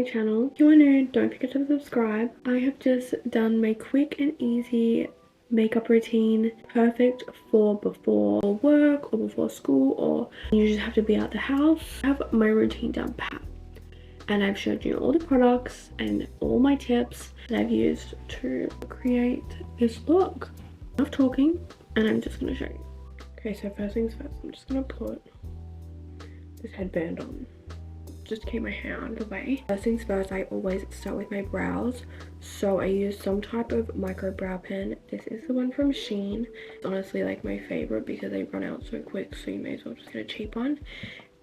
my channel. If you are new, don't forget to subscribe. I have just done my quick and easy makeup routine, perfect for before work or before school, or you just have to be out the house. I have my routine down pat, and I've showed you all the products and all my tips that I've used to create this look. Enough talking, and I'm just gonna show you. Okay, so first things first, I'm just gonna put this headband on. Just keep my hair out of the way. First things first, I always start with my brows, so I use some type of micro brow pen. This is the one from Shein. It's honestly like my favorite because they run out so quick, so you may as well just get a cheap one.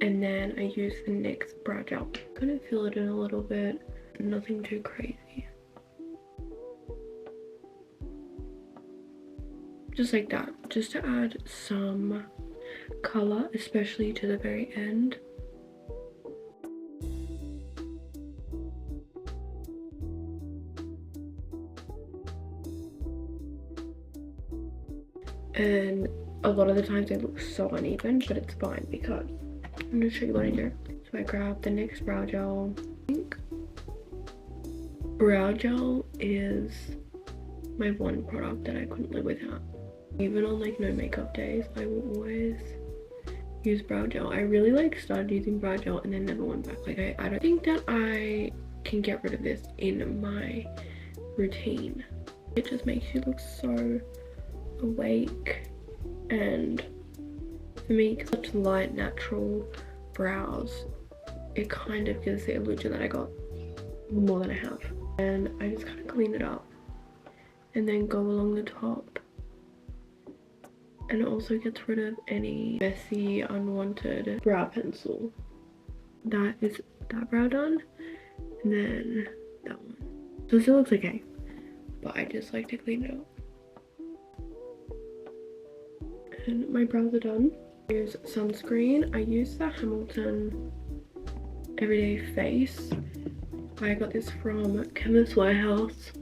And then I use the NYX brow gel. I'm gonna fill it in a little bit, nothing too crazy, just like that, just to add some color, especially to the very end. And a lot of the times they look so uneven, but it's fine because I'm gonna show you what I do. So I grab the NYX brow gel. I think brow gel is my one product that I couldn't live without. Even on like no makeup days, I will always use brow gel. I really like started using brow gel and then never went back. Like I don't think that I can get rid of this in my routine. It just makes you look so awake, and for me, because such light natural brows, it kind of gives the illusion that I got more than I have. And I just kind of clean it up and then go along the top, and it also gets rid of any messy unwanted brow pencil. That is that brow done, and then that one. So it still looks okay, but I just like to clean it up. And my brows are done. I use sunscreen. I use the Hamilton Everyday Face. I got this from Chemist Warehouse,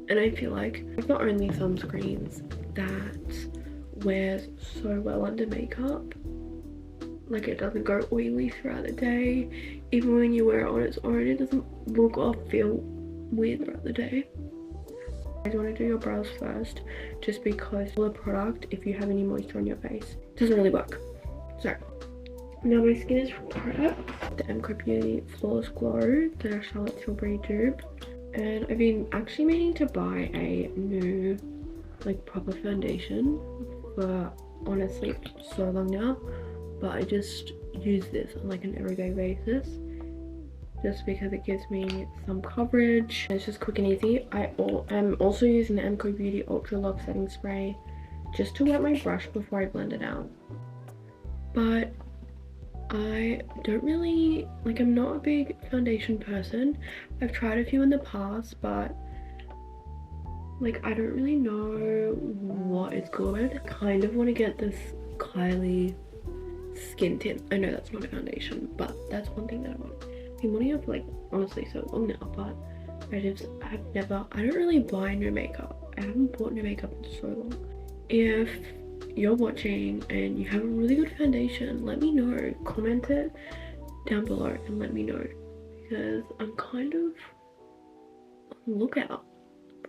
and I feel like it's the only sunscreens that wears so well under makeup. Like, it doesn't go oily throughout the day. Even when you wear it on its own, it doesn't look or feel weird throughout the day. You want to do your brows first, just because the product, if you have any moisture on your face, doesn't really work. So now my skin is prepped. The 𝕬𝕬𝕝 Flawless Glow, the Charlotte Tilbury dupe, and I've been actually meaning to buy a new like proper foundation for honestly so long now, but I just use this on like an everyday basis, just because it gives me some coverage. It's just quick and easy. I'm also using the 𝕬𝕬𝕝 Ultra Lock Setting Spray just to wet my brush before I blend it out. But I don't really, like, I'm not a big foundation person. I've tried a few in the past, but like I don't really know what is good. I kind of want to get this Kylie skin tint. I know that's not a foundation, but that's one thing that I want. I've been wanting it for like honestly so long now, but I don't really buy new makeup. I haven't bought new makeup in so long. If you're watching and you have a really good foundation, let me know. Comment it down below and let me know, because I'm kind of on the lookout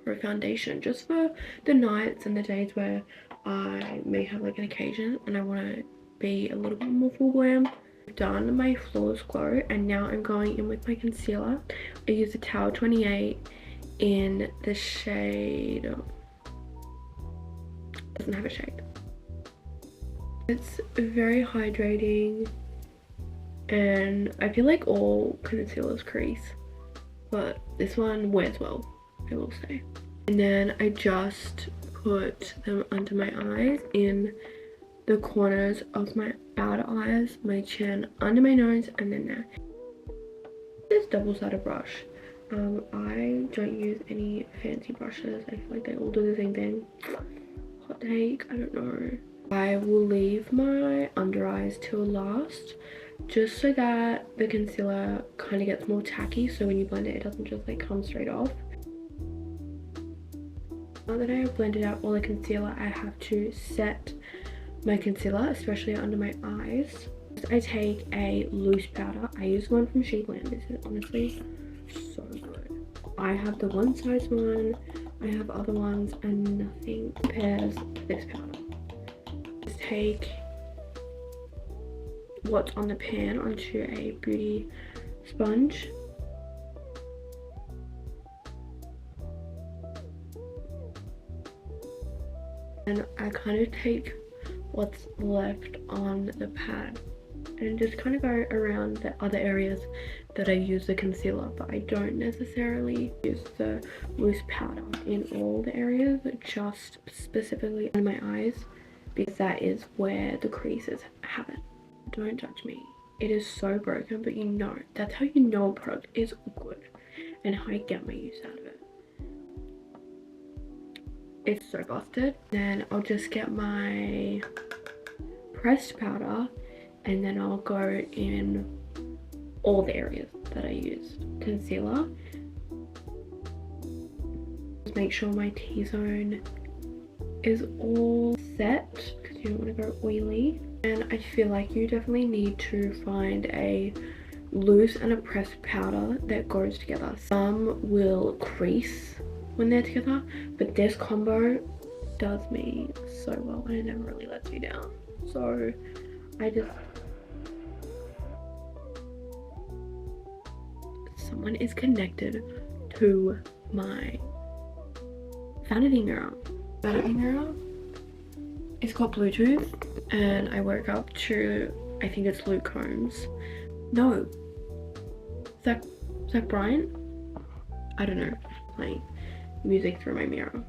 for a foundation, just for the nights and the days where I may have like an occasion and I want to be a little bit more full glam. I've done my Flawless Glow, and now I'm going in with my concealer. I use the 𝕬𝕐 28 in the shade, doesn't have a shade. It's very hydrating, and I feel like all concealers crease, but this one wears well, I will say. And then I just put them under my eyes, in the corners of my outer eyes, my chin, under my nose, and then there. This double-sided brush. I don't use any fancy brushes. I feel like they all do the same thing. Hot take, I don't know. I will leave my under eyes till last, just so that the concealer kind of gets more tacky, so when you blend it, it doesn't just like come straight off. Now that I have blended out all the concealer, I have to set my concealer, especially under my eyes. I take a loose powder. I use one from 𝕤𝕠𝕝. This is honestly so good. I have the one size one. I have other ones and nothing compares to this powder. Just take what's on the pan onto a beauty sponge. And I kind of take what's left on the pad and just kind of go around the other areas that I use the concealer, but I don't necessarily use the loose powder in all the areas, just specifically on my eyes, because that is where the creases happen. Don't judge me. It is so broken, but you know, that's how you know a product is good and how I get my use out of it. It's so busted. Then I'll just get my pressed powder and then I'll go in all the areas that I used concealer. Just make sure my T-zone is all set because you don't want to go oily. And I feel like you definitely need to find a loose and a pressed powder that goes together. Some will crease when they're together, but this combo does me so well and it never really lets me down. So I just, someone is connected to my vanity mirror. Vanity mirror, it's got Bluetooth and I woke up to, I think it's Luke Combs. No, Zach Bryan? I don't know, playing music through my mirror.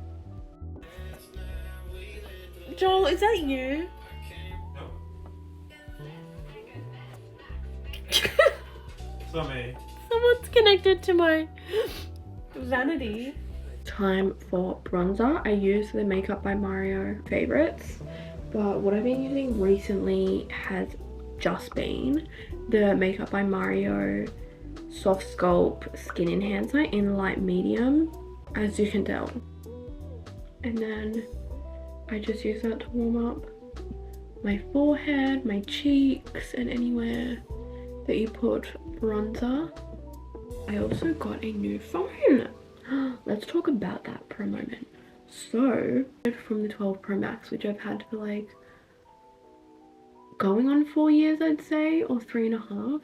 Joel, is that you? It's not me. Someone's connected to my vanity. Time for bronzer. I use the Makeup by Mario favorites, but what I've been using recently has just been the Makeup by Mario Soft Sculpt Skin Enhancer in light medium, as you can tell. And then I just use that to warm up my forehead, my cheeks, and anywhere that you put bronzer. I also got a new phone. Let's talk about that for a moment. So, from the 12 Pro Max, which I've had for like going on 4 years, I'd say, or 3.5.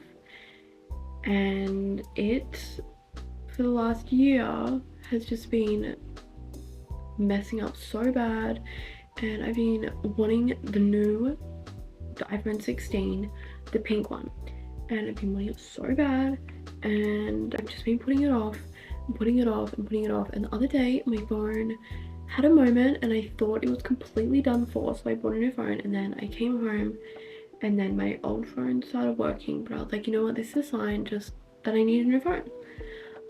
And it, for the last year, has just been messing up so bad. And I've been wanting the iPhone 16, the pink one. And I've been wanting it so bad. And I've just been putting it off and putting it off and putting it off. And the other day, my phone had a moment and I thought it was completely done for. So I bought a new phone and then I came home and then my old phone started working. But I was like, you know what, this is a sign just that I need a new phone.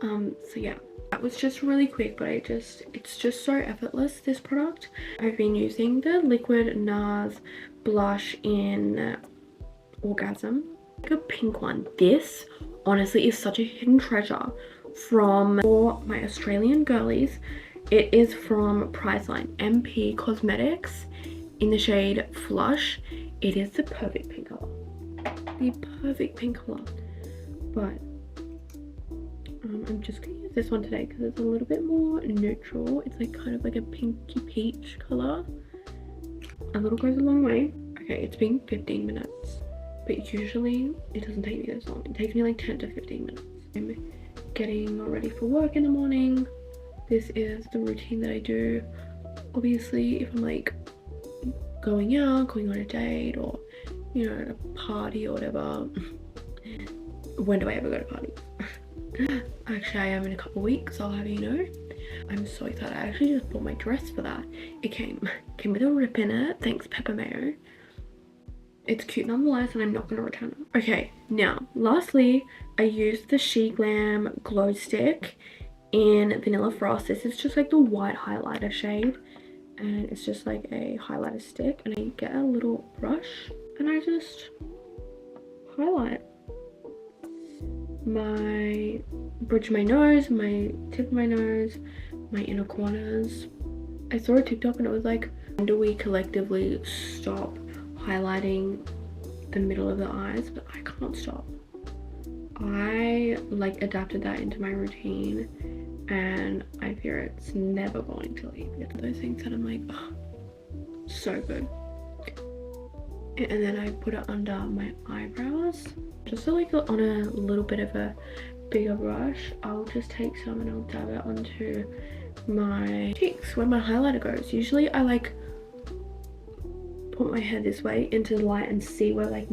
So yeah, that was just really quick, but it's just so effortless, this product. I've been using the liquid NARS blush in Orgasm, like a pink one. This honestly is such a hidden treasure for my Australian girlies. It is from Priceline, MP Cosmetics, in the shade Flush. It is the perfect pink color, the perfect pink color. But I'm just gonna use this one today because it's a little bit more neutral. It's like kind of like a pinky peach color. A little goes a long way. Okay, it's been 15 minutes, but usually it doesn't take me this long. It takes me like 10 to 15 minutes. I'm getting ready for work in the morning. This is the routine that I do. Obviously, if I'm like going out, going on a date, or you know, a party or whatever. When do I ever go to parties? Actually, I am in a couple weeks, I'll have you know. I'm so excited. I actually just bought my dress for that. It came with a rip in it. Thanks, Pepper Mayo. It's cute nonetheless, and I'm not going to return it. Okay, now, lastly, I used the glam glow stick in Vanilla Frost. This is just like the white highlighter shade, and it's just like a highlighter stick, and I get a little brush, and I just highlight my bridge of my nose, my tip of my nose, my inner corners. I saw a TikTok and it was like, when do we collectively stop highlighting the middle of the eyes, but I can't stop. I like adapted that into my routine and I fear it's never going to leave. It's those things that I'm like, oh, so good. And then I put it under my eyebrows. Just so like on a little bit of a bigger brush, I'll just take some and I'll dab it onto my cheeks where my highlighter goes. Usually I like put my head this way into the light and see where like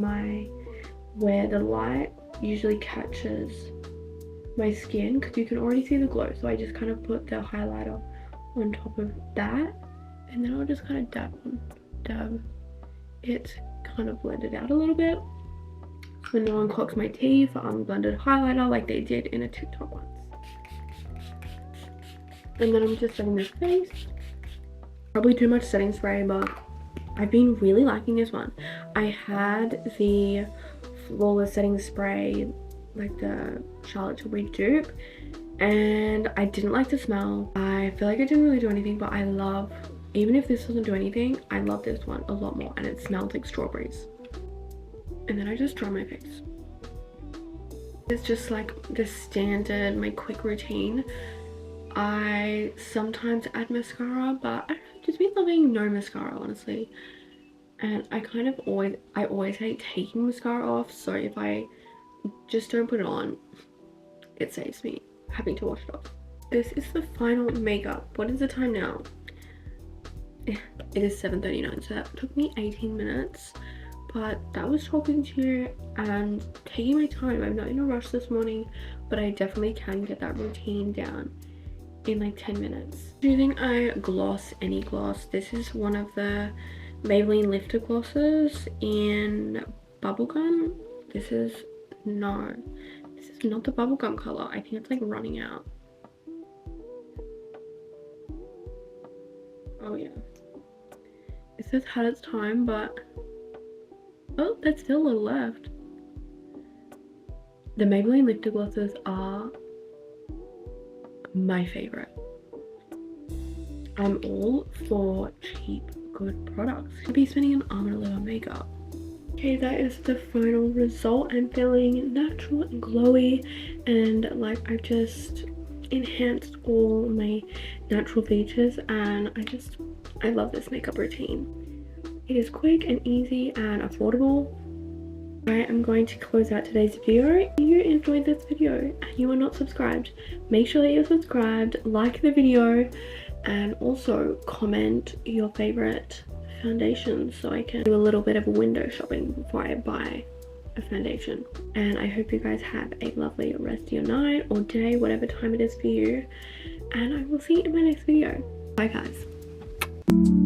where the light usually catches my skin, because you can already see the glow. So I just kind of put the highlighter on top of that and then I'll just kind of dab it, kind of blend it out a little bit so no one clocks my teeth for unblended highlighter like they did in a TikTok once. And then I'm just setting the face. Probably too much setting spray, but I've been really liking this one. I had the Flawless setting spray, like the Charlotte Tilbury dupe, and I didn't like the smell. I feel like it didn't really do anything, but I love, even if this doesn't do anything, I love this one a lot more, and it smells like strawberries. And then I just dry my face. It's just like the standard, my quick routine. I sometimes add mascara, but I've just been loving no mascara, honestly. And I always hate taking mascara off, so if I just don't put it on, it saves me having to wash it off. This is the final makeup. What is the time now? It is 7:39, so that took me 18 minutes. But that was talking to you and taking my time. I'm not in a rush this morning, but I definitely can get that routine down in like 10 minutes. Do you think I gloss any gloss? This is one of the Maybelline Lifter glosses in bubblegum. This is not the bubblegum color. I think it's like running out. Oh yeah. It says had its time, but oh, there's still a little left. The Maybelline Lifter glosses are my favorite. I'm all for cheap, good products. I'll be spending an arm and a leg on makeup. Okay, that is the final result. I'm feeling natural and glowy, and like I've just enhanced all my natural features, and I love this makeup routine. It is quick and easy and affordable. I am going to close out today's video. If you enjoyed this video and you are not subscribed, make sure that you're subscribed, like the video, and also comment your favorite foundations so I can do a little bit of a window shopping before I buy a foundation. And I hope you guys have a lovely rest of your night or day, whatever time it is for you, and I will see you in my next video. Bye guys.